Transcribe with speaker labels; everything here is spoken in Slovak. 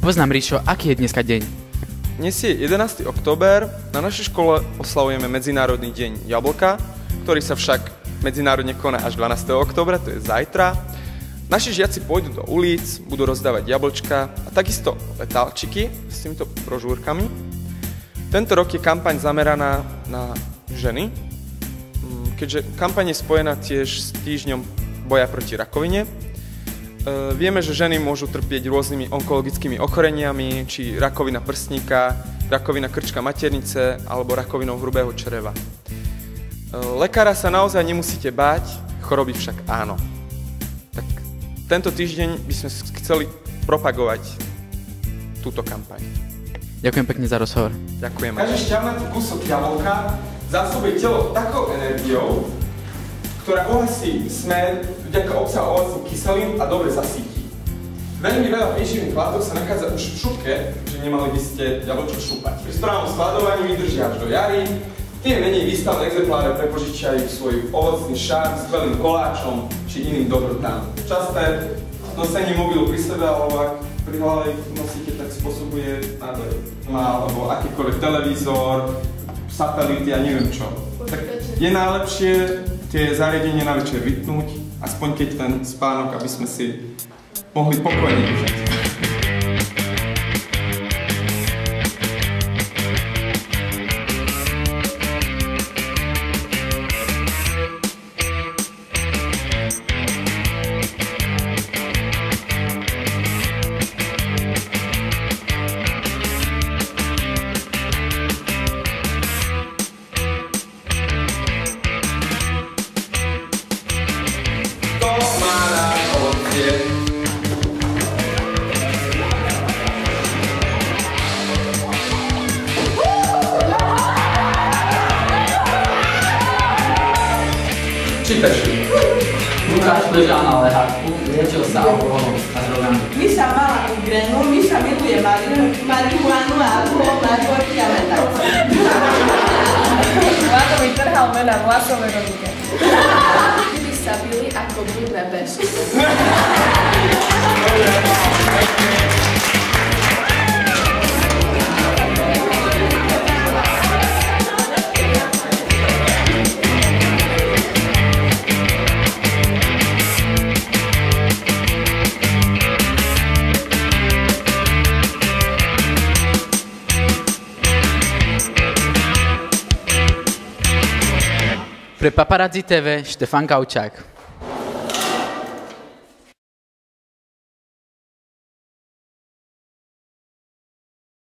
Speaker 1: Povedz nám, Ríšo, aký je dneska deň?
Speaker 2: Dnes je 11. október, na našej škole oslavujeme Medzinárodný deň jablka, ktorý sa však medzinárodne koná až 12. októbra, to je zajtra. Naši žiaci pôjdu do ulic, budú rozdávať jablčka a takisto letálčiky s týmito brožúrkami. Tento rok je kampaň zameraná na ženy, keďže kampaň je spojená tiež s týždňom boja proti rakovine. Vieme, že ženy môžu trpieť rôznymi onkologickými ochoreniami, či rakovina prsníka, rakovina krčka maternice alebo rakovinou hrubého čreva. Lekára sa naozaj nemusíte báť, choroby však áno. Tak tento týždeň by sme chceli propagovať túto kampaň.
Speaker 1: Ďakujem pekne za rozhovor.
Speaker 2: Ďakujem. Každý šťavnatý kúsok jablka zásobuje telo takou energiou, ktorá ohasí smer vďaka obsahu ovocných kyselín a dobre zasíti. Veľmi veľa výživných látok sa nachádza už v šupke, že nemali by ste jablčko šúpať. Pri správnom skladovaní vydržia až do jary, tie menej výstavné exempláre prepožičiajú svoj ovocný šarm s skvelým koláčom či iným dobrotám. Časté nosenie mobilu pri sebe, alebo ak pri hlave nosíte, tak spôsobuje nádor. Alebo akýkoľvek televízor, satelity a neviem čo. Tak je najlepšie tie zariadenie na večer vypnúť, aspoň keď ten spánok, aby sme si mohli pokojne držať. Čítaš?
Speaker 3: Lukáš ležal na leháku, liečil sa alkoholom a drogami.
Speaker 4: Miša mala migrénu, Miša miluje marihuanu a alkohol, narkotiky a metal.
Speaker 5: Vlado mi trhal mena vlasové robíte.
Speaker 6: Vtedy sa bili ako blúdne bežky.
Speaker 1: Pre Paparazzi TV Štefan Kaučák.